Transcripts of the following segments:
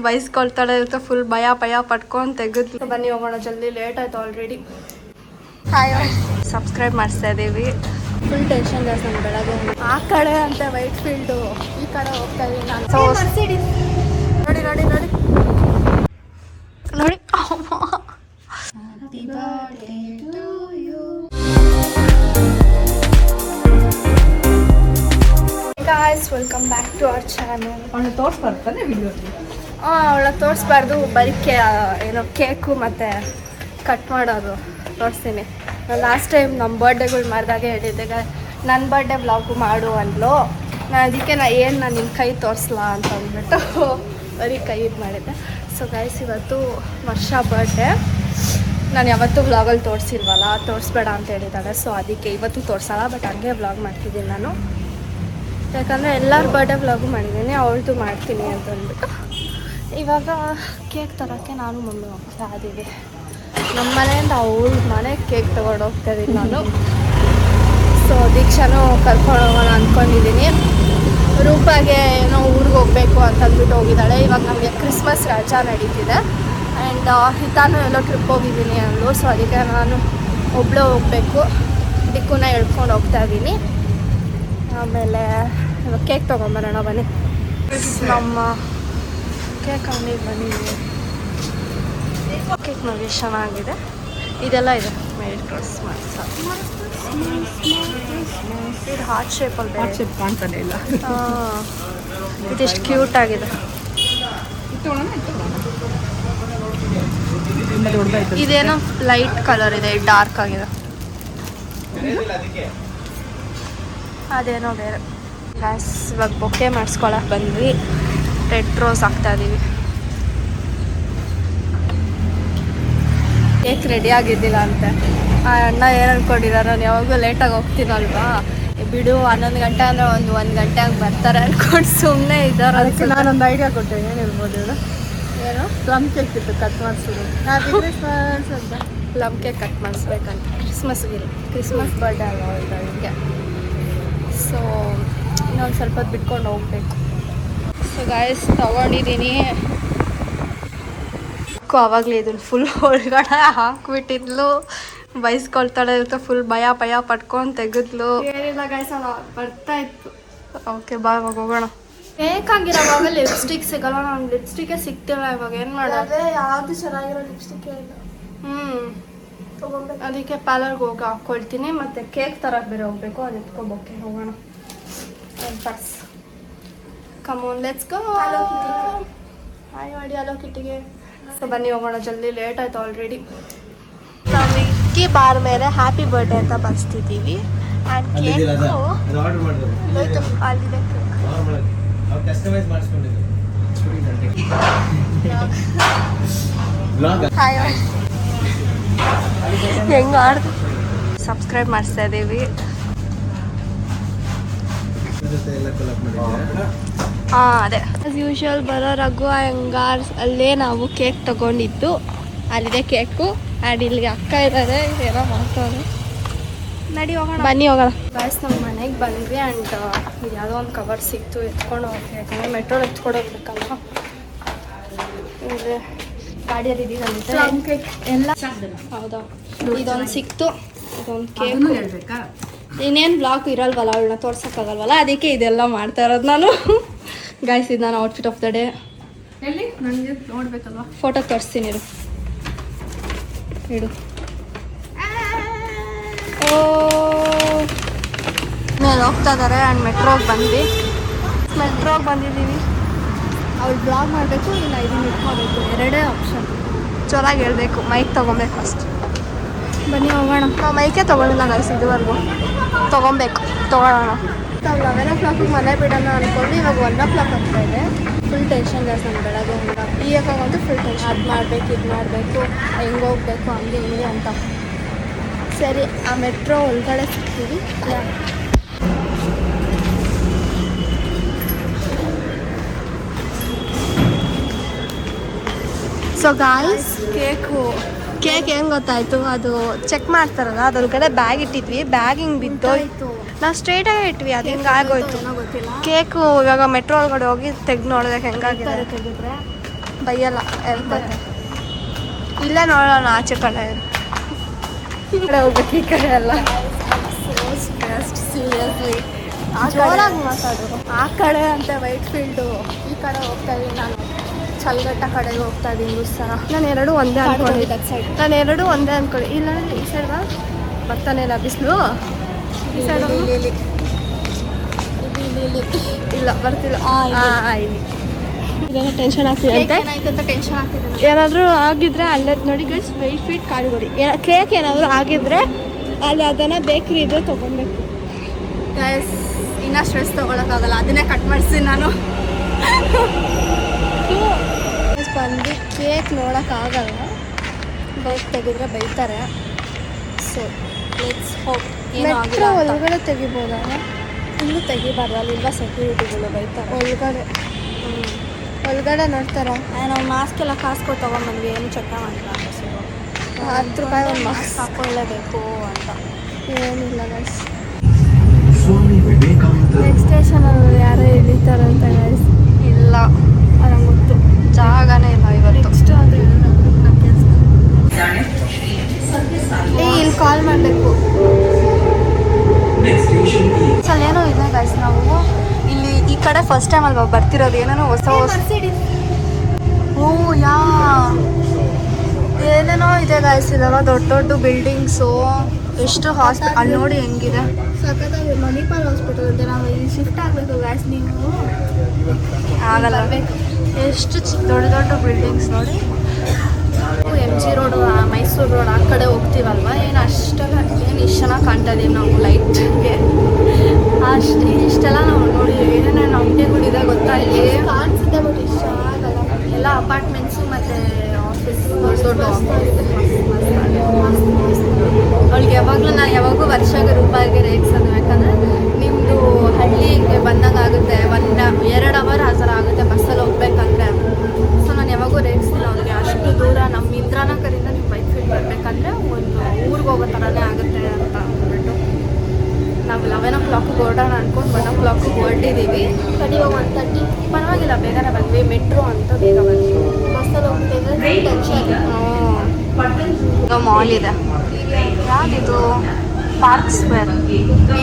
ಬೈಸ್ಕೊಳ್ತಾಳೆ ಇರುತ್ತೆ, ಫುಲ್ ಭಯ ಪಟ್ಕೊಂಡು ತೆಗೆದು. ಬನ್ನಿ ಹೋಗೋಣ, ಜಲ್ದಿ ಲೇಟ್ ಆಯ್ತು ಆಲ್ರೆಡಿ. ಹಾಯ್, ಸಬ್ಸ್ಕ್ರೈಬ್ ಮಾಡಿಸ್ತಾ ಇದ್ದೀವಿ. ಫುಲ್ ಟೆನ್ಷನ್ ಜಾಸ್ತಿ ನಮ್ಮ ಬೆಳಗ್ಗೆ. ಆ ಕಡೆ ಅಂತ ವೈಟ್ ಫೀಲ್ಡು, ಈ ಕಡೆ ಹೋಗ್ತಾ ಇದ್ದೀನಿ ನಾನು. ನೋಡಿ ನೋಡಿ ನೋಡಿ ನೋಡಿ. Guys, welcome back to our channel. ಅವಳು ತೋರಿಸ್ಬರ್ತಾನೆ ವಿಡಿಯೋಲಿ. ಅವಳ ತೋರಿಸ್ಬಾರ್ದು, ಬರೀ ಏನೋ ಕೇಕು ಮತ್ತು ಕಟ್ ಮಾಡೋದು ತೋರಿಸ್ತೀನಿ. ನಾನು ಲಾಸ್ಟ್ ಟೈಮ್ ನಮ್ಮ ಬರ್ಡೇಗಳು ಮಾಡಿದಾಗ ಹೇಳಿದ್ದೆ ನನ್ನ ಬರ್ಡೇ ವ್ಲಾಗು ಮಾಡು ಅಂದ್ಲು. ನಾನು ಅದಕ್ಕೆ ನಾನು ನಿನ್ನ ಕೈ ತೋರಿಸ್ಲಾ ಅಂತ ಅಂದ್ಬಿಟ್ಟು ಬರೀ ಕೈ ಇದು ಮಾಡಿದ್ದೆ. ಸೊ ಗೈಸ್, ಇವತ್ತು ವರ್ಷ ಬರ್ಡೇ. ನಾನು ಯಾವತ್ತೂ ವ್ಲಾಗಲ್ಲಿ ತೋರಿಸಿಲ್ವಲ್ಲ, ತೋರಿಸ್ಬೇಡ ಅಂತ ಹೇಳಿದ್ದಾಳೆ. ಸೊ ಅದಕ್ಕೆ ಇವತ್ತು ತೋರಿಸಲ್ಲ, ಬಟ್ ಹಂಗೆ ವ್ಲಾಗ್ ಮಾಡ್ತಿದ್ದೀನಿ ನಾನು. ಯಾಕಂದರೆ ಎಲ್ಲರ ಬರ್ಡೇ ವ್ಲಾಗು ಮಾಡಿದ್ದೀನಿ, ಅವಳದು ಮಾಡ್ತೀನಿ ಅಂತ ಅಂದ್ಬಿಟ್ಟು. ಇವಾಗ ಕೇಕ್ ತರೋಕ್ಕೆ ನಾನು ಮಮ್ಮಿ ಹೋಗ್ತಾ ಇದ್ದೀವಿ. ನಮ್ಮ ಮನೆಯಿಂದ ಅವಳ ಮನೆಗೆ ಕೇಕ್ ತೊಗೊಂಡು ಹೋಗ್ತಾ ಇದ್ದೀನಿ ನಾನು. ಸೊ ದೀಕ್ಷಾನೂ ಕರ್ಕೊಂಡು ಹೋಗೋಣ ಅಂದ್ಕೊಂಡಿದ್ದೀನಿ. ರೂಪಾಗೆ ಏನೋ ಊರಿಗೆ ಹೋಗಬೇಕು ಅಂತಂದ್ಬಿಟ್ಟು ಹೋಗಿದ್ದಾಳೆ. ಇವಾಗ ನಮಗೆ ಕ್ರಿಸ್ಮಸ್ ರಜಾ ನಡೀತಿದೆ. ಆ್ಯಂಡ್ ಹಿತಾನು ಎಲ್ಲೋ ಟ್ರಿಪ್ ಹೋಗಿದ್ದೀನಿ ಅಂದರು. ಸೊ ಅದಕ್ಕೆ ನಾನು ಒಬ್ಬಳೇ ಹೋಗಬೇಕು. ದಿಕ್ಕೂನ ಹೇಳ್ಕೊಂಡು ಹೋಗ್ತಾ ಇದ್ದೀನಿ. ಆಮೇಲೆ ಇವಾಗ ಕೇಕ್ ತೊಗೊಂಬರೋಣ ಬನ್ನಿ. ನಮ್ಮ ಕೇಕ್ ಅಂಗಡಿಗೆ ಬಂದಿದ್ದೀವಿ. ಕೇಕ್ ನೋಡಿ ಚೆನ್ನಾಗಿದೆ. ಇದೆಲ್ಲ ಇದೆ ಮೇಡ್ ಕ್ರಿಸ್ಮಸ್. ಇದು ಹಾರ್ಟ್ ಶೇಪಲ್ಲಿ ಬೇರೆ ಶೇಪ್ ಕಾಣ್ತಾನೆ ಇಲ್ಲ. ಇದೆಷ್ಟು ಕ್ಯೂಟ್ ಆಗಿದೆ. ಇದೇನೋ ಲೈಟ್ ಕಲರ್ ಇದೆ, ಡಾರ್ಕ್ ಆಗಿದೆ. ಅದೇನೋ ಬೇರೆ. ಗ್ಯಾಸ್ ಇವಾಗ ಬೊಕ್ಕೆ ಮಾಡಿಸ್ಕೊಳಕ್ಕೆ ಬಂದ್ವಿ. ರೆಡ್ ರೋಸ್ ಹಾಕ್ತಾ ಇದ್ದೀವಿ. ಕೇಕ್ ರೆಡಿ ಆಗಿದ್ದಿಲ್ಲ ಅಂತೆ. ಆ ಅಣ್ಣ ಏನು ಅಂದ್ಕೊಂಡಿದ್ದಾರೆ, ನಾನು ಯಾವಾಗಲೂ ಲೇಟಾಗಿ ಹೋಗ್ತೀನಲ್ವಾ, ಬಿಡು 11 ಗಂಟೆ ಅಂದರೆ ಒಂದು ಗಂಟೆ ಹಂಗೆ ಬರ್ತಾರೆ ಅಂದ್ಕೊಂಡು ಸುಮ್ಮನೆ ಇದ್ದಾರೆ. ಅದಕ್ಕೆ ನಾನೊಂದು ಐಡಿಯಾ ಕೊಟ್ಟೆ. ಏನಿರ್ಬೋದು ಹೇಳು? ಏನು ಪ್ಲಮ್ ಕೇಕ್ ಇತ್ತು ಕಟ್ ಮಾಡಿಸೋದು. ಹ್ಯಾಪಿ ಕ್ರಿಸ್ಮಸ್ ಅಂತ ಪ್ಲಮ್ ಕೇಕ್ ಕಟ್ ಮಾಡಿಸ್ಬೇಕಂತ. ಕ್ರಿಸ್ಮಸ್ ಬರ್ಡೇ ಅಲ್ಲ ಅವಳಿಗೆ. ಸೊ ಇನ್ನೊಂದು ಸ್ವಲ್ಪ ಹೊತ್ತು ಬಿಟ್ಕೊಂಡು ಹೋಗ್ಬೇಕು. ಸೊ ಗಾಯ್ಸ್ ತೊಗೊಂಡಿದ್ದೀನಿ. ಆವಾಗಲೇ ಇದನ್ನು ಫುಲ್ ಒಳಗಡೆ ಹಾಕ್ಬಿಟ್ಟಿದ್ಲು. ಬೈಸ್ಕೊಳ್ತಾಳೆ ಇರುತ್ತೆ, ಫುಲ್ ಭಯ ಪಟ್ಕೊಂಡು ತೆಗೆದ್ಲು. ಏನಿಲ್ಲ ಗಾಯ್ಸ್, ಬರ್ತಾ ಇತ್ತು. ಓಕೆ ಬಾ, ಇವಾಗ ಹೋಗೋಣ. ಬೇಕಾಗಿರೋವಾಗ ಲಿಪ್ಸ್ಟಿಕ್ ಸಿಗಲ್ಲ. ನಾನು ಲಿಪ್ಸ್ಟಿಕ್ಕೇ ಸಿಗ್ತಿಲ್ಲ ಇವಾಗ. ಏನು ಮಾಡೋದು? ಯಾವುದು ಚೆನ್ನಾಗಿರೋ ಲಿಪ್ಸ್ಟಿಕ್ ಇಲ್ಲ. ಅದಕ್ಕೆ ಪಾರ್ಲರ್ಗೆ ಹೋಗಿ ಹಾಕ್ಕೊಳ್ತೀನಿ. ಮತ್ತು ಕೇಕ್ ತರಕ್ಕೆ ಬೇರೆ ಹೋಗ್ಬೇಕು, ಅದು ಎತ್ಕೊಬೋಕೆ ಹೋಗೋಣ. Purse come on, let's go. Hi ಮಾಡಿ ಹಲೋ ಕಿಟ್ಟಿಗೆ. ಸೊ ಬನ್ನಿ ಹೋಗೋಣ, ಜಲ್ದಿ ಲೇಟ್ ಆಯ್ತು ಆಲ್ರೆಡಿ. ನಾವು ಇಕ್ಕಿ ಬಾರ್ ಮೇಲೆ ಹ್ಯಾಪಿ ಬರ್ಡೇ ಅಂತ ಬರ್ಸ್ತಿದ್ದೀವಿ. ಆ್ಯಂಡ್ ಕೇಕು ಅಲ್ಲಿದೆ. ಹಾಯ್ ಹೆಂಗೆ ಆಡ್ದು ಸಬ್ಸ್ಕ್ರೈಬ್ ಮಾಡಿಸ್ತಾ ಇದ್ದೀವಿ. ಅದೇ ಆಸ್ ಯೂಶುವಲ್ ಬರೋ ರಘು ಅಯ್ಯಂಗಾರ್ಸ್ ಅಲ್ಲೇ ನಾವು ಕೇಕ್ ತೊಗೊಂಡಿದ್ದು. ಅಲ್ಲಿದೆ ಕೇಕು. ಆ್ಯಂಡ್ ಇಲ್ಲಿಗೆ ಅಕ್ಕ ಇದ್ದಾರೆ, ಏನೋ ಮಾಡ್ತಾರೆ. ನಡಿ ಹೋಗೋಣ, ಬನ್ನಿ ಹೋಗೋಣ. ಗಾಯ್ಸ್, ನಮ್ಮ ಮನೆಗೆ ಬಂದ್ವಿ. ಆ್ಯಂಡ್ ಇದು ಯಾವುದೋ ಒಂದು ಕವರ್ ಸಿಕ್ತು, ಎತ್ಕೊಂಡು ಹೋಗಿ. ಯಾಕಂದರೆ ಮೆಟ್ರೋಲ್ ಎತ್ಕೊಂಡು ಹೋಗ್ಬೇಕಲ್ವ. ಅಂದರೆ ಗಾಡಿಯಲ್ಲಿ ಇದೀಗಂತೆ ಕೇಕ್ ಎಲ್ಲ. ಹೌದಾ, ಇದೊಂದು ಸಿಕ್ತು. ಇದೊಂದು ಕೇಕ್ ಹೇಳ್ಬೇಕಾ? ಇನ್ನೇನು ಬ್ಲಾಗ್ ಇರಲ್ವಲ್ಲ, ಅವಳನ್ನ ತೋರ್ಸೋಕ್ಕಾಗಲ್ವಲ್ಲ, ಅದಕ್ಕೆ ಇದೆಲ್ಲ ಮಾಡ್ತಾ ಇರೋದು ನಾನು. ಗಾಯ್ಸ್, ಇದು ನಾನು ಔಟ್ಫಿಟ್ ಆಫ್ ದ ಡೇ. ಎಲ್ಲಿ ನನಗೆ ನೋಡ್ಬೇಕಲ್ವಾ? ಫೋಟೋ ತೋರಿಸ್ತೀನಿ ಇರು. ಮೇಲೆ ಹೋಗ್ತಾ ಇದ್ದಾರೆ. ಆ್ಯಂಡ್ ಮೆಟ್ರೋಗೆ ಬಂದಿದ್ದೀವಿ. ಅವ್ಳು ಬ್ಲಾಗ್ ಮಾಡಬೇಕು, ಇಲ್ಲ ಇದನ್ನು ಇಟ್ಕೋಬೇಕು, ಎರಡೇ ಆಪ್ಷನ್. ಜೋರಾಗಿ ಹೇಳಬೇಕು, ಮೈಕ್ ತೊಗೊಬೇಕು ಫಸ್ಟ್. ಬನ್ನಿ ಹೋಗೋಣ. ನಾವು ಮೈಕೇ ತೊಗೊಂಡಿಲ್ಲ ಗೈಸ್ ಇದುವರೆಗೂ. ತೊಗೊಬೇಕು, ತೊಗೊಳ್ಳೋಣ. ನಾವು 11 o'clock ಮನೆ ಬಿಡೋಣ ಅಂದ್ಕೊಂಡು ಇವಾಗ 1 o'clock ಆಗ್ತಾ ಇದೆ. ಫುಲ್ ಟೆನ್ಷನ್ ಜಾಸ್ತಿ ನಮ್ಮ ಬೆಳಗ್ಗೆಯಿಂದ. ಈಗಾಗಂತೂ ಫುಲ್ ಟೆನ್ಷನ್. ಅದು ಮಾಡಬೇಕು, ಇದು ಮಾಡಬೇಕು, ಹೆಂಗೆ ಹೋಗ್ಬೇಕು, ಹಂಗೆ ಹಿಂಗೆ ಅಂತ. ಸರಿ, ಆ ಮೆಟ್ರೋ ಒಳಗಡೆ ಸಿಗ್ತೀವಿ. ಸೊ ಗಾಯ್ಸ್, ಕೇಕ್ ಹೆಂಗೆ ಗೊತ್ತಾಯ್ತು? ಅದು ಚೆಕ್ ಮಾಡ್ತಾರಲ್ಲ, ಅದ್ರೊಳಗಡೆ ಬ್ಯಾಗ್ ಇಟ್ಟಿದ್ವಿ. ಬ್ಯಾಗ್ ಹಿಂಗೆ ಬಿದ್ದೋಯ್ತು. ನಾವು ಸ್ಟ್ರೇಟಾಗಿ ಇಟ್ವಿ, ಅದು ಹಿಂಗೆ ಆಗೋಯ್ತು. ಕೇಕು ಇವಾಗ ಮೆಟ್ರೋ ಒಳಗಡೆ ಹೋಗಿ ತೆಗ್ದು ನೋಡಿದ್ರೆ ಹೆಂಗಾಗಿದೆ. ಬೈಯಲ್ಲ ಹೇಳ್ತಾರೆ. ಇಲ್ಲೇ ನೋಡೋಣ ಆಚೆ ಕಡೆ ಈ ಕಡೆ ಹೋಗ್ಬೇಕು, ಈ ಕಡೆ ಎಲ್ಲ ಸೀರಿಯಸ್ಲಿ ಜೋರಾಗಿ ಮಾತಾಡು. ಆ ಕಡೆ ಅಂತ ವೈಟ್ ಫೀಲ್ಡು, ಈ ಕಡೆ ಹೋಗ್ತಾ ಇದ್ದೀನಿ ನಾನು ಚಲ್ಗಟ್ಟ ಕಡೆಗೆ ಹೋಗ್ತಾ ಇದ್ದೀನಿ ಉತ್ಸವ. ನಾನು ಎರಡು ಒಂದೇ ಅಂದ್ಕೊಂಡಿದ್ದೆ ಸೈಡ್, ನಾನು ಎರಡು ಒಂದೇ ಅಂದ್ಕೊಳ್ಳಿ. ಇಲ್ಲ ಈ ಸೈಡ್ ಬರ್ತಾನೆ ಇಲ್ಲ ಬಿಸಿಲು, ಈ ಸೈಡ್ ಇಲ್ಲ ಬರ್ತಿಲ್ಲ. ಇಲ್ಲಿ ಇದೆಲ್ಲ ಟೆನ್ಷನ್ ಆಗ್ತಿದೆ ಅಂತ ಟೆನ್ಷನ್ ಆಗ್ತಿದೆ. ಏನಾದರೂ ಆಗಿದ್ರೆ ಅಲ್ಲೇ ನೋಡಿ ಗೈಸ್, ವೈಟ್ ಫೀಟ್ ಕಾಳುಗೊಡಿ. ಕೇಕ್ ಏನಾದರೂ ಆಗಿದ್ರೆ ಅಲ್ಲಿ ಅದನ್ನು ಬೇಕ್ರಿ ಇದ್ರೆ ತೊಗೊಬೇಕು ಗೈಸ್. ಇನ್ನೂ ಸ್ಟ್ರೆಸ್ ತೊಗೊಳಕ್ಕಾಗಲ್ಲ, ಅದನ್ನೇ ಕಟ್ ಮಾಡಿಸ್ತೀನಿ ನಾನು. ಬಂದು ಕೇಕ್ ನೋಡೋಕ್ಕಾಗಲ್ಲ, ಬೈಕ್ ತೆಗೆದ್ರೆ ಬೈತಾರೆ. So let's hope. ಮೆಟ್ರೋ ಒಳಗಡೆ ತೆಗಿಬೋದಲ್ಲ, ಇಲ್ಲೂ ತೆಗಿಬಾರ್ದು, ಅಲ್ಲಿಂದ ಸೆಕ್ಯೂರಿಟಿಗಳು ಬೈತಾರೆ ಒಳಗಡೆ. ಒಳಗಡೆ ನೋಡ್ತಾರ. ನಾವು ಮಾಸ್ಕ್ ಎಲ್ಲ ಕಾಸು ಕೊಟ್ಟು ತೊಗೊಂಡ್ಬಂದ್ವಿ, ಏನು ಚೆಕ್ ಮಾಡಿಲ್ಲ. 10 ರೂಪಾಯಿ ಒಂದು ಮಾಸ್ಕ್ ಹಾಕೊಳ್ಳೇಬೇಕು ಅಂತ ಏನಿಲ್ಲ ಗೈಸ್. ನೆಕ್ಸ್ಟ್ ಸ್ಟೇಷನಲ್ಲಿ ಯಾರೋ ಇಳಿತಾರಂತ ಗೈಸ್. ಇಲ್ಲ ನಂಗೆ ಗೊತ್ತು, ಜಾಗನೇ ಇಲ್ಲ ಇವತ್ತು. ನೆಕ್ಸ್ಟ್ ಅದು ಇಲ್ಲಿ ಕಾಲ್ ಮಾಡಬೇಕು. ಸಲ ಏನೋ ಇದೆ ಗೈಸ್, ನಾವು ಇಲ್ಲಿ ಈ ಕಡೆ ಫಸ್ಟ್ ಟೈಮ್ ಅಲ್ವಾ ಬರ್ತಿರೋದು, ಏನೇನೋ ಹೊಸ ಏನೇನೋ ಇದೆ ಗೈಸ್. ಇಲ್ಲೆಲ್ಲ ದೊಡ್ಡ ದೊಡ್ಡ ಬಿಲ್ಡಿಂಗ್ಸು, ಎಷ್ಟು ಹಾಸ್ಪಿಟಲ್ ಅಲ್ಲಿ ನೋಡಿ ಹೆಂಗಿದೆ. ಸಖತ್ತಾಗಿ ಮಣಿಪಾಲ್ ಹಾಸ್ಪಿಟಲ್ ಅಂತ. ನಾವು ಇಲ್ಲಿ ಶಿಫ್ಟ್ ಆಗಬೇಕು ಗೈಸ್, ನೀವು ಆಗಲ್ಲ. ಎಷ್ಟು ದೊಡ್ಡ ದೊಡ್ಡ ಬಿಲ್ಡಿಂಗ್ಸ್ ನೋಡಿ. MG ರೋಡು, ಮೈಸೂರು ರೋಡ್ ಆ ಕಡೆ ಹೋಗ್ತೀವಲ್ವ, ಏನು ಅಷ್ಟೆಲ್ಲ ಏನು ಇಷ್ಟು ಚೆನ್ನಾಗಿ ಕಾಣ್ತಾ ಇದೀವಿ ನಾವು ಲೈಟ್ಗೆ. ಇಷ್ಟೆಲ್ಲ ನಾವು ನೋಡಿ ಏನೇನು ಅಂಗಡಿಗಳಿದೆ ಗೊತ್ತಾ ಇಲ್ಲಿ ಕಾಣಿಸುತ್ತೆ, ಬಟ್ ಇಷ್ಟ ಆಗಲ್ಲ. ಎಲ್ಲ ಅಪಾರ್ಟ್ಮೆಂಟ್ಸು ಮತ್ತು ಆಫೀಸ್, ದೊಡ್ಡ ಅವಳಿಗೆ ಯಾವಾಗಲೂ ನಾನು ಯಾವಾಗೂ ವರ್ಷಕ್ಕೆ ರೂಪಾಯಿಗೆ ರೇಗ್ಸೋದು. ಯಾಕಂದರೆ ನಿಮ್ಮದು ಹಳ್ಳಿಗೆ ಬಂದಂಗೆ ಆಗುತ್ತೆ, 1-2 ಅವರ್ ಆ ಥರ ಆಗುತ್ತೆ ಬಸ್ಸಲ್ಲಿ ಹೋಗ್ಬೇಕಂದ್ರೆ. ಸೊ ನಾನು ಯಾವಾಗೂ ರೇಗ್ಸ್ತೀನಿ ಅವ್ರಿಗೆ. ಅಷ್ಟು ದೂರ ನಮ್ಮ ಇಂದ್ರಾನಗರಿಂದ ನೀವು ಬೈಕ್ ಫೀಲ್ಡ್ ಬರಬೇಕಂದ್ರೆ ಒಂದು ಊರಿಗೆ ಹೋಗೋ ಥರನೇ ಆಗುತ್ತೆ ಅಂತ ಅಂದ್ಬಿಟ್ಟು ನಾವು 11 o'clock ಹೊರಡೋಣ ಅಂದ್ಕೊಂಡು 1 o'clock ಹೊರಟಿದ್ದೀವಿ. ಇವಾಗ 1:30. ಪರವಾಗಿಲ್ಲ, ಬೇಗನೆ ಬಂದ್ವಿ. ಮೆಟ್ರೋ ಅಂತ ಬೇಗ ಬಂದ್ವಿ. ಬಸ್ಸಲ್ಲಿ ಹೋಗ್ತಿದ್ರೆ ಟೆನ್ಷನ್. ಮಾಲ್ ಇದೆ, ಯಾವುದಿದು ಪಾರ್ಕ್ ಸ್ಕ್ವೇರ್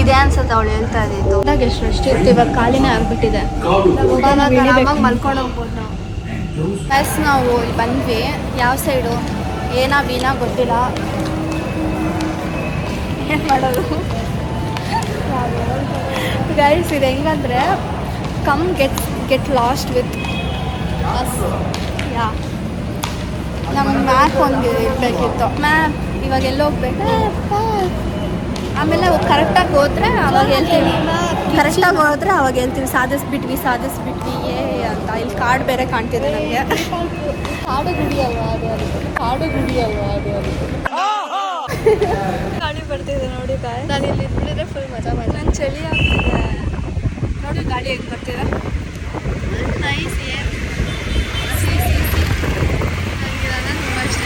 ಇದೆ ಅನ್ಸುತ್ತೆ ಅವಳು ಹೇಳ್ತಾ ಇದ್ದಿದ್ದು. ಎಷ್ಟು ಇತ್ತು, ಇವಾಗ ಖಾಲಿನೇ ಆಗಿಬಿಟ್ಟಿದೆ. ಆರಾಮಾಗಿ ಮಲ್ಕೊಂಡು ಹೋಗ್ಬೋದು ನಾವು. ಪ್ಲಸ್ ನಾವು ಇಲ್ಲಿ ಬಂದ್ವಿ. ಯಾವ ಸೈಡು ಏನಾ ವೀನಾ ಗೊತ್ತಿಲ್ಲ, ಏನು ಮಾಡೋದು ಗೈಸ್. ಇದು ಹೆಂಗಂದರೆ come get lost with us. Yeah ನಮಗೆ ಮ್ಯಾಪ್ ಒಂದು ಇರಬೇಕಿತ್ತು. ಮ್ಯಾಪ್ ಇವಾಗ ಎಲ್ಲ ಹೋಗ್ಬೇಕು. ಆಮೇಲೆ ಕರೆಕ್ಟಾಗಿ ಹೋದರೆ ಅವಾಗ ಹೇಳ್ತೀವಿ, ಕರೆಕ್ಟಾಗಿ ಹೋದ್ರೆ ಅವಾಗ ಹೇಳ್ತೀವಿ ಸಾಧಿಸ್ಬಿಟ್ವಿ ಏ ಅಂತ. ಇಲ್ಲಿ ಕಾರ್ಡ್ ಬೇರೆ ಕಾಣ್ತಿದೆ ನನಗೆ. ಕಾಡು ಗುಡಿ ಅಲ್ವಾ ಅದು, ಕಾಡು ಗುಡಿ ಅಲ್ವಾ ಅದು. ಗಾಳಿ ಬರ್ತಿದೆ ನೋಡಿ ಬಾಯ್. ನಾನು ಇಲ್ಲಿ ಇದ್ಬಿಟ್ಟಿದ್ರೆ ಫುಲ್ ಮಜಾ ಮಾಡಿ. ನಂಗೆ ಚಳಿ ಆಗ್ತಿದೆ ನೋಡಿ, ಗಾಳಿ ಹೆಂಗೆ ಬರ್ತಿದೆ. ನೈಸ್. ತುಂಬ ಇಷ್ಟ.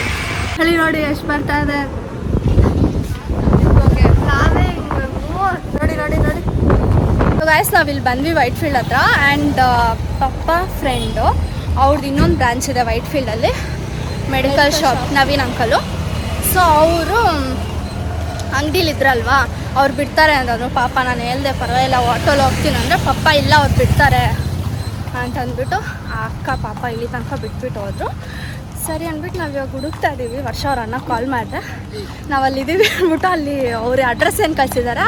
ಚಳಿ ನೋಡಿ ಎಷ್ಟು ಬರ್ತಾ ಇದೆ. ನೋಡಿ ಗಾಯ್ಸ್, ನಾವಿಲ್ಲಿ ಬಂದ್ವಿ ವೈಟ್ ಫೀಲ್ಡ್ ಹತ್ರ. ಆ್ಯಂಡ್ ಪಪ್ಪ ಫ್ರೆಂಡು ಅವ್ರದ್ದು ಇನ್ನೊಂದು ಬ್ರಾಂಚ್ ಇದೆ ವೈಟ್ ಫೀಲ್ಡಲ್ಲಿ, medical shop, Naveen uncle. So ಅವರು ಅಂಗಡಿಲಿದ್ರಲ್ವಾ, ಅವ್ರು ಬಿಡ್ತಾರೆ ಅಂತಂದರು. ಪಾಪ ನಾನು ಹೇಳ್ದೆ ಪರವಾಗಿಲ್ಲ ಆಟೋಲ್ಲಿ ಹೋಗ್ತೀನಿ ಅಂದರೆ, ಪಪ್ಪ ಇಲ್ಲ ಅವ್ರು ಬಿಡ್ತಾರೆ ಅಂತಂದ್ಬಿಟ್ಟು ಆ ಅಕ್ಕ ಪಾಪ ಇಲ್ಲಿ ತನಕ ಬಿಟ್ಬಿಟ್ಟು ಹೋದರು. ಸರಿ ಅಂದ್ಬಿಟ್ಟು ನಾವು ಇವಾಗ ಹುಡುಕ್ತಾ ಇದ್ದೀವಿ. ವರ್ಷ ಅವ್ರ ಅಣ್ಣ ಕಾಲ್ ಮಾಡಿದೆ, ನಾವು ಅಲ್ಲಿದ್ದೀವಿ ಅಂದ್ಬಿಟ್ಟು. ಅಲ್ಲಿ ಅವ್ರ ಅಡ್ರೆಸ್ ಏನು ಕಳಿಸಿದಾರ,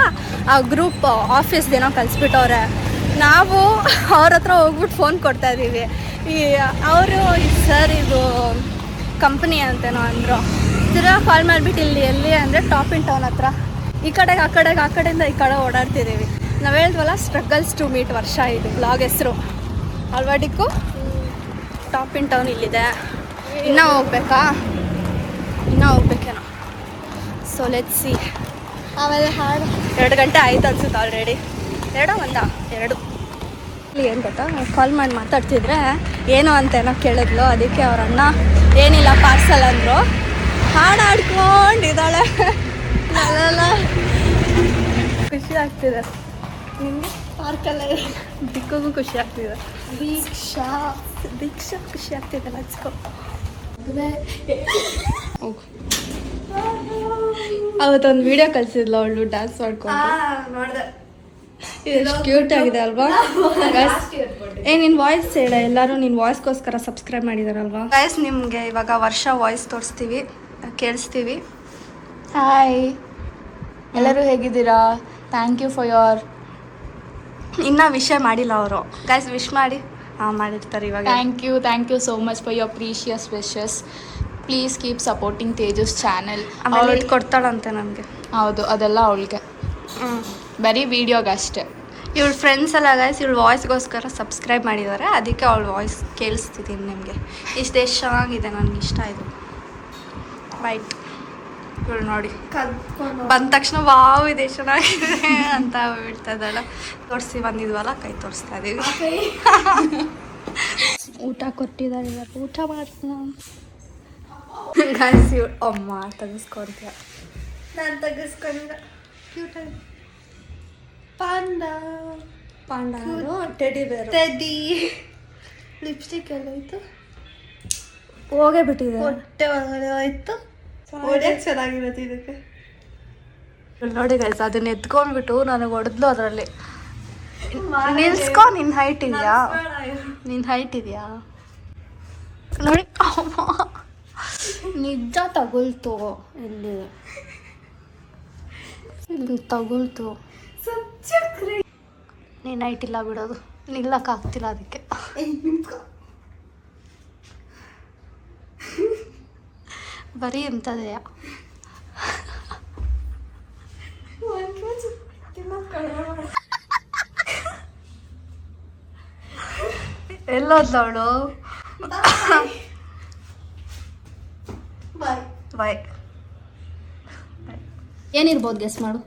ಆ ಗ್ರೂಪ್ ಆಫೀಸ್ದೇನೋ ಕಳಿಸ್ಬಿಟ್ಟವ್ರೆ. ನಾವು ಅವ್ರ ಹತ್ರ ಹೋಗ್ಬಿಟ್ಟು ಫೋನ್ ಕೊಡ್ತಾಯಿದ್ದೀವಿ. ಅವರು ಸರ್ ಇದು ಕಂಪ್ನಿ ಅಂತೇನೋ ಅಂದರು. ತಿರ್ಗಾ ಕಾಲ್ ಮಾಡಿಬಿಟ್ಟು ಇಲ್ಲಿ ಎಲ್ಲಿ ಅಂದರೆ ಟಾಪ್ ಇನ್ ಟೌನ್ ಹತ್ರ. ಈ ಕಡೆಗೆ ಆ ಕಡೆಯಿಂದ ಈ ಕಡೆ ಓಡಾಡ್ತಿದ್ದೀವಿ. ನಾವು ಹೇಳಿದ್ವಲ್ಲ ಸ್ಟ್ರಗಲ್ಸ್ ಟು ಮೀಟ್ ವರ್ಷ, ಇದು ಬ್ಲಾಗ್ ಹೆಸರು. ಆಲ್ವಾಡಿಕ್ಕೂ ಟಾಪ್ ಇನ್ ಟೌನ್ ಇಲ್ಲಿದೆ. ಇನ್ನೂ ಹೋಗ್ಬೇಕೇನೋ. So let's see. ಆಮೇಲೆ ಹಾಡು 2 ಗಂಟೆ ಆಯ್ತು ಅನ್ಸುತ್ತೆ ಆಲ್ರೆಡಿ. 2 ಇಲ್ಲಿ ಏನು ಗೊತ್ತಾ, ಕಾಲ್ ಮಾಡಿ ಮಾತಾಡ್ತಿದ್ರೆ ಏನು ಅಂತೇನೋ ಕೇಳಿದ್ಲು. ಅದಕ್ಕೆ ಅವ್ರ ಅಣ್ಣ ಏನಿಲ್ಲ ಪಾರ್ಸಲ್ ಅಂದರು. ಹಾಡು ಆಡ್ಕೊಂಡಿದ್ದಾಳೆ. ಅಲ್ಲ ಖುಷಿ ಆಗ್ತಿದೆ ನಿಮಗೆ ಪಾರ್ಕಲ್ಲ. ದಿಕ್ಕಿಗೂ ಖುಷಿ ಆಗ್ತಿದೆ. ದೀಕ್ಷಾ ದೀಕ್ಷಾ ಖುಷಿ ಆಗ್ತಿದೆ ಲಚ್ಕೋ ಅವತ್ತೊಂದು ವಿಡಿಯೋ ಕಳ್ಸಿದ್ಲ ಅವಳು ಡ್ಯಾನ್ಸ್ ಮಾಡ್ಕೊಂಡು ನೋಡಿದೆ ಎಷ್ಟು ಕ್ಯೂಟ್ ಆಗಿದೆ ಅಲ್ವಾ ನಿನ್ ವಾಯ್ಸ್ ಹೇಳ ಎಲ್ಲರೂ ನಿನ್ ವಾಯ್ಸ್ಗೋಸ್ಕರ ಸಬ್ಸ್ಕ್ರೈಬ್ ಮಾಡಿದಾರಲ್ವಾ ಗೈಸ್ ನಿಮಗೆ ಇವಾಗ ವರ್ಷ ವಾಯ್ಸ್ ತೋರಿಸ್ತೀವಿ ಕೇಳಿಸ್ತೀವಿ. ಹಾಯ್, ಎಲ್ಲರೂ ಹೇಗಿದ್ದೀರಾ? ಥ್ಯಾಂಕ್ ಯು ಫಾರ್ ಯೋರ್ ಇನ್ನೂ ವಿಷಯ ಮಾಡಿಲ್ಲ ಅವರು. ಗೈಸ್ ವಿಶ್ ಮಾಡಿ. ಮಾಡಿರ್ತಾರೆ ಇವಾಗ. Thank you so much for your precious wishes. Please keep supporting Tejas channel. ಅವಳು ಕೊಡ್ತಾಳಂತೆ ನನಗೆ. ಹೌದು, ಅದೆಲ್ಲ ಅವಳಿಗೆ ಬರೀ ವಿಡಿಯೋಗಷ್ಟೇ. ಇವಳು ಫ್ರೆಂಡ್ಸ್ ಎಲ್ಲ ಗೈಸ್ ಇವಳು ವಾಯ್ಸ್ಗೋಸ್ಕರ ಸಬ್ಸ್ಕ್ರೈಬ್ ಮಾಡಿದ್ದಾರೆ, ಅದಕ್ಕೆ ಅವಳು ವಾಯ್ಸ್ ಕೇಳಿಸ್ತಿದ್ದೀನಿ ನಿಮಗೆ. ಇಷ್ಟು ಚೆನ್ನಾಗಿದೆ, ನನಗೆ ಇಷ್ಟ ಆಯಿತು. ವೈಟ್ ಇವಳು ನೋಡಿ ಬಂದ ತಕ್ಷಣ ವಾವ್ ಇದೆ ಚೆನ್ನಾಗಿದೆ ಅಂತ ಬಿಡ್ತಾ ಇದ್ದಾಳೆ. ತೋರಿಸಿ ಬಂದಿದ್ವಲ್ಲ, ಕೈ ತೋರಿಸ್ತಾ ಇದೀವಿ. ಊಟ ಕೊಟ್ಟಿದ್ದಾರೆ, ಇವತ್ತು ಊಟ ಮಾಡ್ತೀನಿ. ಗೈಸ್ ಇವಳು ಅಮ್ಮ ತೆಗಿಸ್ಕೊಡ್ತೀಯ. ನಾನು ತೆಗಿಸ್ಕೊಂಡ ಕ್ಯೂಟ್ ಆಗಿ ಪಾಂಡ ಪಾಂಡ ಟೆಡಿ ಬೇರೆ ಟೆಡಿ. ಲಿಪ್ಸ್ಟಿಕ್ ಎಲ್ಲ ಹೋಯ್ತು, ಹೋಗೇ ಬಿಟ್ಟಿದೆ. ಹೊಟ್ಟೆ ಒಳಗಡೆ ಹೋಯ್ತು. ಹೊಡೆಯಕ್ಕೆ ಚೆನ್ನಾಗಿರುತ್ತೆ ಇದಕ್ಕೆ. ನೋಡಿ ಗೈಸ್ ಅದನ್ನ ಎತ್ಕೊಂಡ್ಬಿಟ್ಟು ನನಗೆ ಹೊಡೆದ್ಲು ಅದರಲ್ಲಿ. ನಿಲ್ಸ್ಕೊ, ನಿನ್ನ ಹೈಟ್ ಇದೆಯಾ? ನಿನ್ನ ಹೈಟ್ ಇದೆಯಾ ನೋಡಿ. ನಿಜ ತಗುಲ್ತು, ಇಲ್ಲಿ ತಗುಲ್ತು. ನೀನು ಹೈಟ್ ಇಲ್ಲ ಬಿಡೋದು, ನಿಲ್ಲಕ್ಕಾಗ್ತಿಲ್ಲ ಅದಕ್ಕೆ. ಬರೀ ಎಂಥದೆಯ ಎಲ್ಲೋದ್ಲವಳು. ಬಾಯ್. ಏನಿರ್ಬೋದು ಗೆಸ್ ಮಾಡು.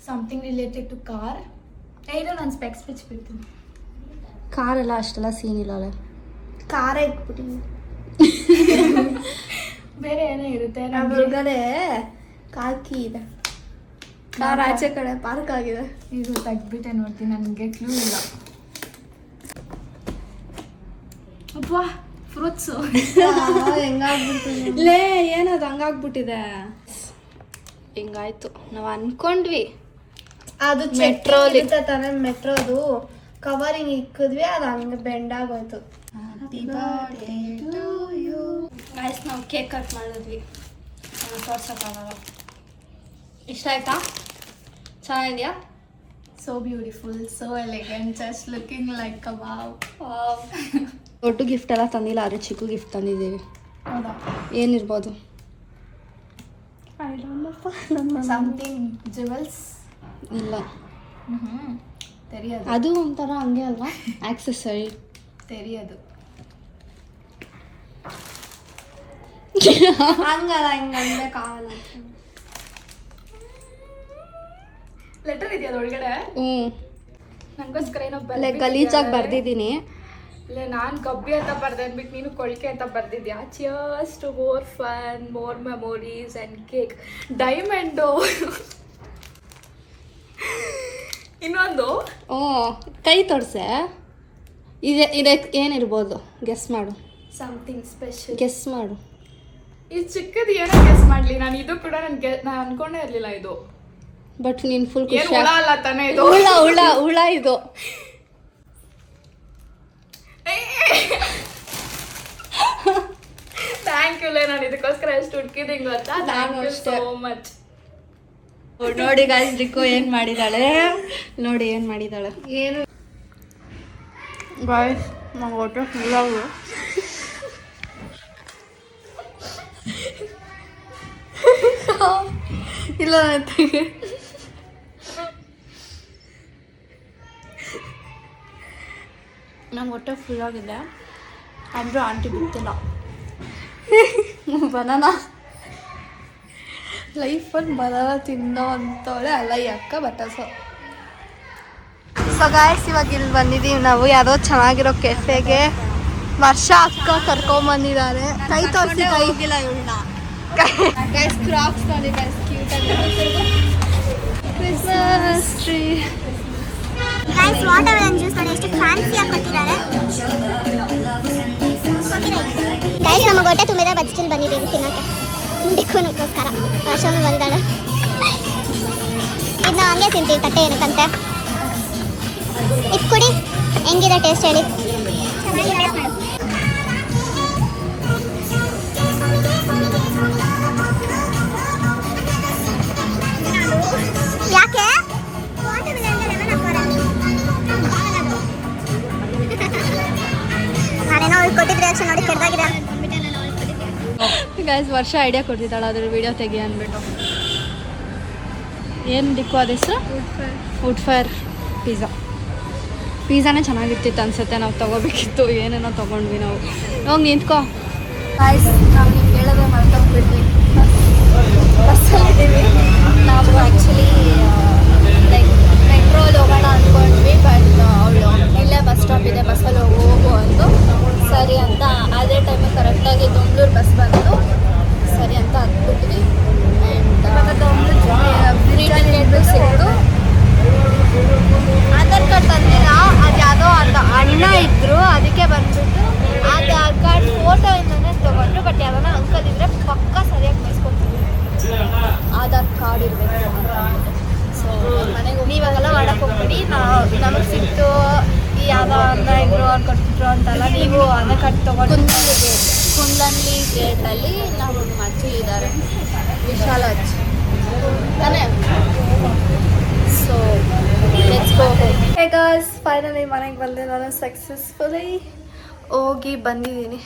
Something related to car. ಏನೋ ನಾನು ಸ್ಪೆಕ್ಸ್ ಬಿಡ್ತೀನಿ. ಕಾರೆಲ್ಲ ಅಷ್ಟೆಲ್ಲ ಸೀನ್ ಇಲ್ಲ ಅಲ್ಲ. ಖಾರ ಇಟ್ಬಿಟ್ಟಿನಿ. ಬೇರೆ ಏನೋ ಇರುತ್ತೆ. ಹೊರಗಡೆ ಕಾಕಿ ಇದೆ, ಕಾರ್ ಆಚೆ ಕಡೆ ಪಾರ್ಕ್ ಆಗಿದೆ. ಇದು ತೆಗ್ದ್ಬಿಟ್ಟೆ ನೋಡ್ತೀನಿ, ನನಗೆ ಕ್ಲೂ ಇಲ್ಲ. ಅಬ್ಬಾ ಫ್ರೂಟ್ಸು ಹೆಂಗಾಗ್ಬಿಡ್ತೀನಿ. ಲೇ ಏನದು ಹಂಗಾಗ್ಬಿಟ್ಟಿದೆ. ಹಿಂಗಾಯ್ತು, ನಾವು ಅನ್ಕೊಂಡ್ವಿ ಅದು ಮೆಟ್ರೋ ತಾನೆ ಮೆಟ್ರೋದು ಕವರಿಂಗ್ ಇಕ್ಕಿದ್ವಿ, ಅದು ಹಂಗೆ ಬೆಂಡಾಗೋಯ್ತು. ಗೈಸ್ ನಾವು ಕೇಕ್ ಕಟ್ ಮಾಡಿದ್ವಿ, ತೋರ್ಸೋಕ್ಕಾಗಲ್ಲ. ಇಷ್ಟ ಆಯ್ತಾ? ಚೆನ್ನಾಗಿದೆಯಾ? so beautiful, so elegant, just looking like a wow. ದೊಡ್ಡ ಗಿಫ್ಟ್ ಎಲ್ಲ ತಂದಿಲ್ಲ, ಆದರೆ ಚಿಕ್ಕ ಗಿಫ್ಟ್ ತಂದಿದ್ದೀವಿ. ಹೌದಾ? ಏನಿರ್ಬೋದು? ಸಮಥಿಂಗ್ ಜುವೆಲ್ಸ್ ಇಲ್ಲ, ತೆರಿಯೋದು. ಅದು ಒಂಥರ ಹಂಗೆ ಅಲ್ವಾ, ಆಕ್ಸೆಸರಿ. ತೆರಿಯೋದು ಹಂಗಲ್ಲ, ಹಿಂಗಂದಕ್ಕಾಗಲ್ಲ. ಲೆಟರ್ ಇದೆಯಾ ಒಳಗಡೆ? ನನಗೋಸ್ಕರ ಏನೋ ಗಲೀಜಾಗಿ ಬರ್ದಿದ್ದೀನಿ. ಇಲ್ಲ, ನಾನು ಗಬ್ಬಿ ಅಂತ ಬರ್ದೆ ಅಂದ್ಬಿಟ್ಟು ನೀನು ಕೊಳ್ಕೆ ಅಂತ ಬರ್ದಿದ್ಯಾ. Cheers to more fun, more memories and cake. Diamond. ಇನ್ನೊಂದು ಕೈ ತೋರಿಸೆ. ಇದಕ್ಕೆ ಏನಿರ್ಬೋದು? ಗೆಸ್ ಮಾಡು. Something special. ಗೆಸ್ ಮಾಡು. ಇದು ಚಿಕ್ಕದು ಏನೋ ಗೆಸ್ ಮಾಡಲಿ. ನಾನು ಇದು ಕೂಡ ನಾನು ಅನ್ಕೊಂಡೇ ಇರಲಿಲ್ಲ ಇದು. ಬಟ್ ನೀನು ಫುಲ್ ಏನು ಖುಷಿ. ಹುಳ ಅಲ್ಲ ತಾನೇ ಇದು? ಹುಳ ಇದು. ಥ್ಯಾಂಕ್ ಯು ಲೇ, ನಾನು ಇದಕ್ಕೋಸ್ಕರ ಎಷ್ಟು ಹುಡುಕಿದ್ದೀನಿ ಗೊತ್ತಾ. Thank you so much. ನೋಡಿ ಗಾಯ್ಸ್, ರಿಕು ಏನು ಮಾಡಿದಾಳೆ ನೋಡಿ, ಏನು ಮಾಡಿದಾಳೆ. ಏನು ಗಾಯ್ಸ್, ನಾವು ಹೊಟ್ಟೆ ಫುಲ್ಲಾಗು. ಇಲ್ಲ ನಮ್ಮ ಹೊಟ್ಟೆ ಫುಲ್ಲಾಗಿದೆ, ಆದರೂ ಆಂಟಿ ಬಿಡ್ತಿಲ್ಲ. ಬನಾನಾ ಲೈಫಲ್ಲಿ ಬನಾನಾ ತಿನ್ನೋ ಅಂತವಳೆ ಅಲ್ಲ ಈ ಅಕ್ಕ ಬಟಾಸು. ಸೊ ಗಾಯ್ಸ್, ಇವಾಗ ಇಲ್ಲಿ ಬಂದಿದ್ದೀವಿ ನಾವು ಯಾವುದೋ ಚೆನ್ನಾಗಿರೋ ಕೆಫೆಗೆ. ವರ್ಷ ಅಕ್ಕ ಕರ್ಕೊಂಬಂದಿದ್ದಾರೆ. ಕೈ ತೋರಿಸಿ, ಕೈ ಹೋಗಿಲ್ಲ ಇವಳನ್ನ. ಗೈಸ್ ಕ್ರಾಕ್ಸ್ ನೋಡಿ ಗೈಸ್, ಕ್ಯೂಟ್ ಆಗಿ Christmas tree. Guys water melon juice ನೋಡಿ ಎಷ್ಟು ಫ್ಯಾನ್ಸಿಯಾಗಿ ಕೊಟ್ಟಿದ್ದಾರೆ. ಗೈಸ್ ನಮ್ಮ ಹೊಟ್ಟೆ ತುಂಬಿದ ಬಜ್ಜಿಲ್ ಬಂದಿದ್ದೀವಿ ತಿನ್ನೋಕ್ಕೆ ಡಿಕ್ಕುನಕ್ಕೋಸ್ಕರ. ಅಷ್ಟೊಂದು ಬಂದಿದ್ದಾಳೆ. ಇದನ್ನ ಹಂಗೆ ತಿಂತೀವಿ, ತಟ್ಟೆ ಏನಕ್ಕಂತೆ. ಇದು ಕುಡಿ, ಹೆಂಗಿದೆ ಟೇಸ್ಟ್ ಹೇಳಿ. ಯಾಕೆ ನಾನೇನೋ ಕೊಟ್ಟಿದ್ದೆ ರಿಯಾಕ್ಷನ್ ನೋಡಿ ಕೆಡ್ದಾಗಿದೆ. ಗೈಸ್ ವರ್ಷ ಐಡಿಯಾ ಕೊಡ್ತಿದ್ದಾಳೆ ಅದ್ರ ವಿಡಿಯೋ ತೆಗಿ ಅಂದ್ಬಿಟ್ಟು. ಏನು ದಿಕ್ಕು ಅದ ಹೆಸರು? ವುಡ್ ಫೈರ್ ಪಿಜ್ಜಾನೇ ಚೆನ್ನಾಗಿರ್ತಿತ್ತು ಅನ್ಸುತ್ತೆ. ನಾವು ತೊಗೋಬೇಕಿತ್ತು, ಏನೇನೋ ತೊಗೊಂಡ್ವಿ ನಾವು. ಹೋಗಿ ನಿಂತ್ಕೋ. ಗಾಯ್ಸ್ ನಾವು ನಿಮ್ಗೆ ಹೇಳೋದೇ ಮರ್ತೋಗ್ಬಿಟ್ವಿ. ಬಸ್ಸಲ್ಲಿದ್ದೀವಿ ನಾವು. ಆ್ಯಕ್ಚುಲಿ ಲೈಕ್ ಮೆಟ್ರೋಲ್ಲಿ ಹೋಗೋಣ ಅಂದ್ಕೊಂಡ್ವಿ, ಬಟ್ ಅವಳು ಇಲ್ಲೇ ಬಸ್ ಸ್ಟಾಪ್ ಇದೆ, ಬಸ್ಸಲ್ಲಿ ಹೋಗು ಅಂದು ಸರಿ ಅಂತ. ಅದೇ ಟೈಮಿಗೆ ಕರೆಕ್ಟಾಗಿ ದೊಂಬ್ಳೂರು ಬಸ್ ಬಂತು, ಸರಿ ಅಂತ ಹತ್ಬಿಟ್ವಿ. ಆ್ಯಂಡ್ ಫ್ರೀ ಟಿಕೆಟು ಸಿಕ್ತು. ಆಧಾರ್ ಕಾರ್ಡ್ ತಂದಿಲ್ಲ, ಅದು ಯಾವುದೋ ಅಣ್ಣ ಇದ್ದರು, ಅದಕ್ಕೆ ಬಂದ್ಬಿಟ್ಟು ಆಧಾರ್ ಕಾರ್ಡ್ ಫೋಟೋ ಇಂದನೇ ತೊಗೊಂಡ್ರು. ಬಟ್ ಯಾವ್ದಾನ ಅಂಕಲ್ ಇದ್ದರೆ ಪಕ್ಕ ಸರಿಯಾಗಿ ಮೇಯಿಸ್ಕೊಡ್ತೀವಿ, ಆಧಾರ್ ಕಾರ್ಡ್ ಇರಬೇಕು ಅಂತ. ಸೊ ಮನೆಗೆ ನೀವಾಗೆಲ್ಲ ಮಾಡಕ್ಕೆ ಹೋಗ್ಬಿಡಿ. ನಮಗೆ ಸಿಕ್ತು ಯಾವುದೋ ಅನ್ನ ಇದ್ರು ಅವ್ರು ಕೊಟ್ಟಿದ್ರು ಅಂತಲ್ಲ. ನೀವು ಆಧಾರ್ ಕಾರ್ಡ್ ತೊಗೊಂಡು ಕುಂಡ್ಲಂಡಿ ಗೇಟಲ್ಲಿ ನಮ್ಮ ಅಜ್ಜಿ ಇದ್ದಾರೆ, ವಿಶಾಲ ಅಜ್ಜಿ ತಾನೇ. So let's go. Hey guys, finally ಮನೆಗೆ ಬಂದೆ ನಾನು. ಸಕ್ಸಸ್ಫುಲಿ ಹೋಗಿ ಬಂದಿದ್ದೀನಿ.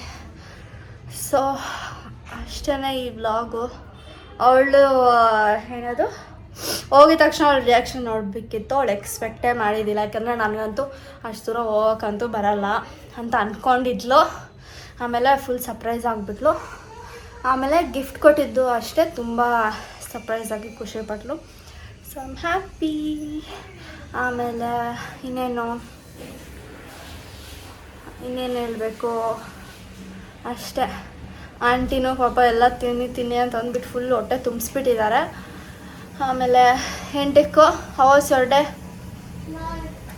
ಸೊ ಅಷ್ಟೇ ಈ ವ್ಲಾಗು. ಅವಳು ಏನದು ಹೋಗಿದ ತಕ್ಷಣ ಅವಳು ರಿಯಾಕ್ಷನ್ ನೋಡಬೇಕಿತ್ತು. ಅವಳು ಎಕ್ಸ್ಪೆಕ್ಟೇ ಮಾಡಿದ್ದಿಲ್ಲ, ಯಾಕಂದರೆ ನನಗಂತೂ ಅಷ್ಟು ದೂರ ಹೋಗೋಕ್ಕಂತೂ ಬರಲ್ಲ ಅಂತ ಅಂದ್ಕೊಂಡಿದ್ಲು. ಆಮೇಲೆ ಫುಲ್ ಸರ್ಪ್ರೈಸ್ ಆಗಿಬಿಟ್ಲು. ಆಮೇಲೆ ಗಿಫ್ಟ್ ಕೊಟ್ಟಿದ್ದು ಅಷ್ಟೇ, ತುಂಬ ಸರ್ಪ್ರೈಸಾಗಿ ಖುಷಿಪಟ್ಲು. So I'm happy. ಆಮೇಲೆ ಇನ್ನೇನು ಹೇಳಬೇಕು, ಅಷ್ಟೇ. ಆಂಟಿನೂ ಪಾಪ ಎಲ್ಲ ತಿನ್ನಿ ಅಂತ ಅಂದ್ಬಿಟ್ಟು ಫುಲ್ ಹೊಟ್ಟೆ ತುಂಬಿಸ್ಬಿಟ್ಟಿದ್ದಾರೆ. ಆಮೇಲೆ ಎಂಟಕ್ಕೂ ಹೌಸ್ ಹೊರಡೆ.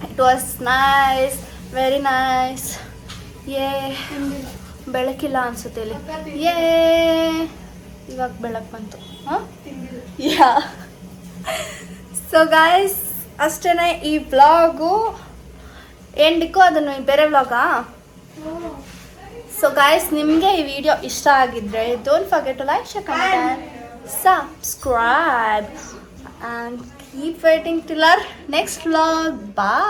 It was nice, very nice. ಬೆಳಕಿಲ್ಲ ಅನ್ಸುತ್ತೆ ಇಲ್ಲಿ. ಇವಾಗ ಬೆಳಕು ಬಂತು. ಯಾ. ಸೊ ಗಾಯ್ಸ್ ಅಷ್ಟೇ ಈ ವ್ಲಾಗು. ಎಂಡಿಕ್ಕೂ ಅದನ್ನು ಬೇರೆ ವ್ಲಾಗಾ. ಸೊ ಗಾಯ್ಸ್ ನಿಮಗೆ ಈ ವಿಡಿಯೋ ಇಷ್ಟ ಆಗಿದ್ರೆ don't forget to like, share, comment, subscribe and keep waiting till our next vlog. Bye.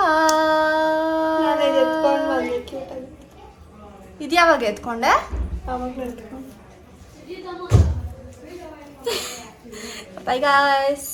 ಇದು ಯಾವಾಗ ಎತ್ಕೊಂಡೆ? Bye guys.